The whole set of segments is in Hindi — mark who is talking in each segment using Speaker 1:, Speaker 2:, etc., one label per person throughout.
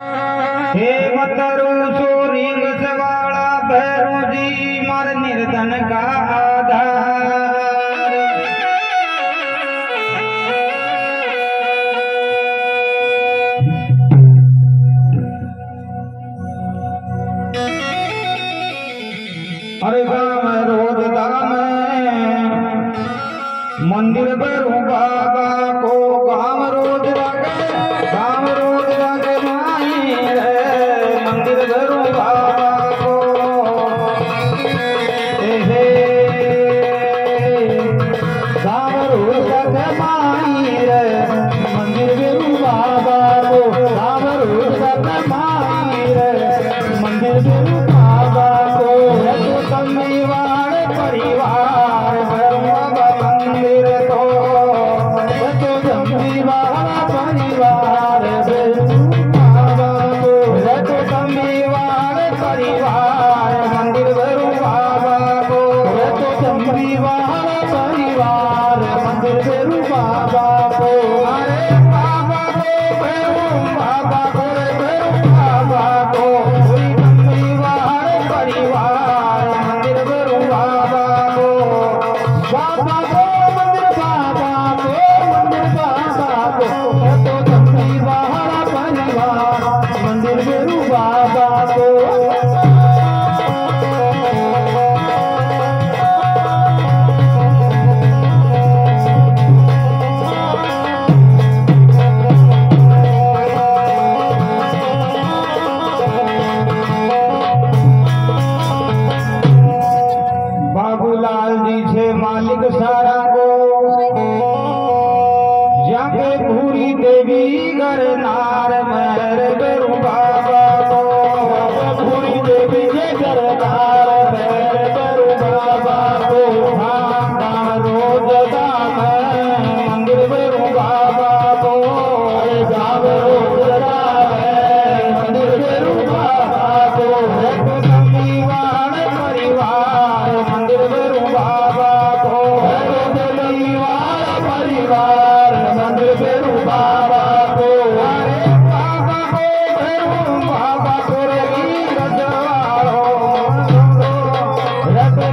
Speaker 1: हे मतरू चोरी गसवाड़ा भैरू जी मार निर्धन का आधार। अरे गाँव रोज दाम मंदिर भैरू बाबा को गाँव रोज लागे माई रे मंदिर भैरू बाबा को। गाँव रोज लागे माई रे मंदिर भैरू बाबा को। गाँव रोज लागे माई रे मंदिर भैरू बाबा को। तमीवाड़ परिवार भैरू बाबा मंदिर तो तमीवाड़ परिवार भैरू बाबा को। तमीवाड़ परिवार मंदिर भैरू बाबा को। तमीवाड़ परिवार मंदिर भैरू बाबा को। अरे बाबा को भैरू बाबा को भैरू बाबा को। तमीवाड़ परिवार मंदिर भैरू बाबा को। बाबा को मंदिर बाबा को मंदिर बाबा को। तो तमीवाड़ परिवार मंदिर भैरू बाबा को। बाबूलाल जी से मालिक सारा को जाके भूरी देवी घर नार महर भैरू बाबा को। भूरी देवी के घर नार महर भैरू बाबा को। गाँव रोज दाम मंदिर भैरू बाबा को। गाँव रोज दाम मंदिर भैरू बाबा को। तमीवाड़ परिवार मंदिर भैरू बाबा को। तमीवाड़ परिवार मंदिर भैरू बाबा को। अरे बाबा को भैरू बाबा को रे गजवाड़ो।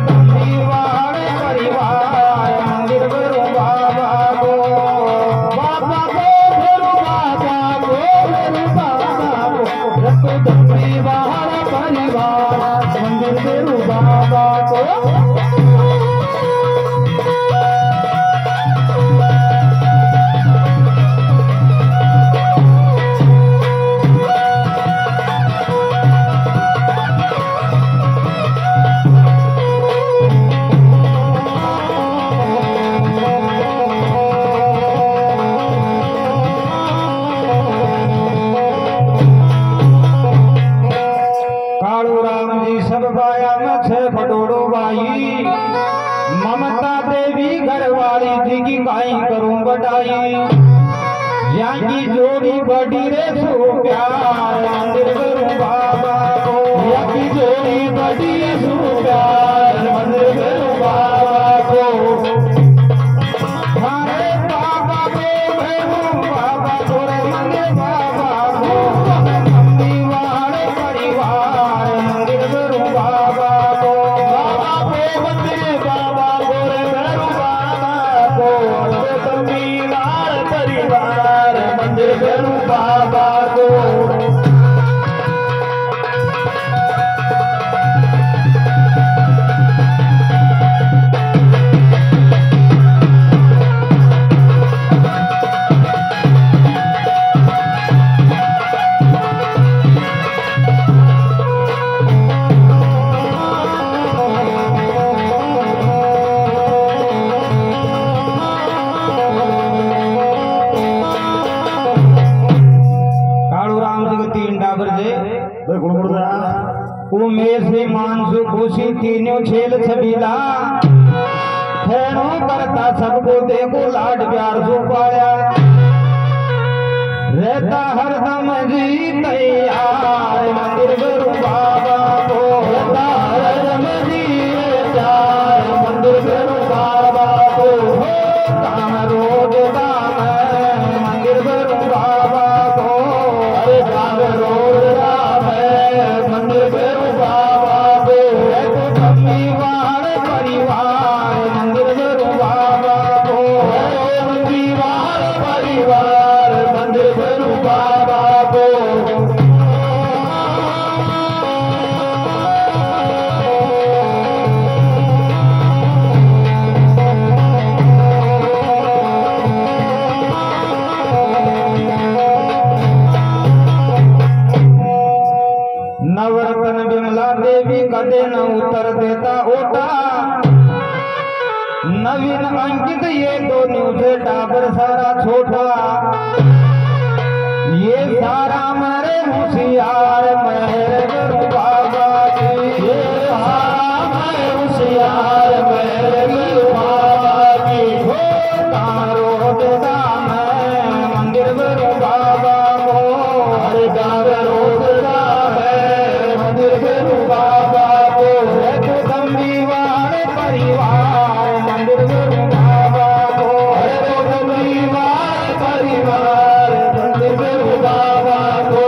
Speaker 1: तमीवाड़ परिवार मंदिर भैरू बाबा को। बाबा को भैरू बाबा को भैरू बाबा को। तमीवाड़ परिवार मंदिर भैरू बाबा को। कालू राम जी सब बाया मछे फटोड़ो बाई। ममता देवी घरवाली जी की काई करूं बटाई। यहाँ की जोड़ी बड़ी रे सो प्यार मंदिर भैरू बाबा को। यहाँ की जोड़ी बड़ी सो प्यार मंदिर भैरू बाबा को। हरे बाबा को भैरू बाबा को रे मंदिर बाबा को। तमीवाड़ परिवार मंदिर भैरू बाबा को। बाबा को मंदिर बाबा को रे भैरू बाबा को। तमीवाड़ परिवार मंदिर भैरू बाबा को। कालू राम जी के तीन डाबर जे उमेश से मानसु खुशी तीनों छेल छबीला। ठहरो करता सबको देखो लाड प्यार सो पाया। रहता हरदम जी तैयार मंदिर भैरू बाबा को। रहता हरदम जी तैयार मंदिर भैरू बाबा को। काम रोज दाम मंदिर भैरू बाबा को। अरे काम रोज कदे न उतर देता ओटा। नवीन अंकित ये दोनों से टाबर सारा छोटा। ये सारा मेरे होशियार मेरे गुरु बाबा की। ये सारा मेरे होशियार मेरे गुरु बाबा की। हो तारो देता मैं मंदिर गुरु बाबा को। हर तारो देता है मंदिर गुरु बाबा को। एक दम्बीवार परिवार मंदिर गुरु बाबा को। एक दम्बीवार परिवार मंदिर गुरु बाबा को।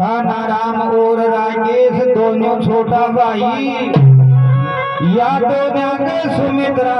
Speaker 1: कान्हाराम और राकेश दोनों छोटा भाई। यादव के सुमित्रा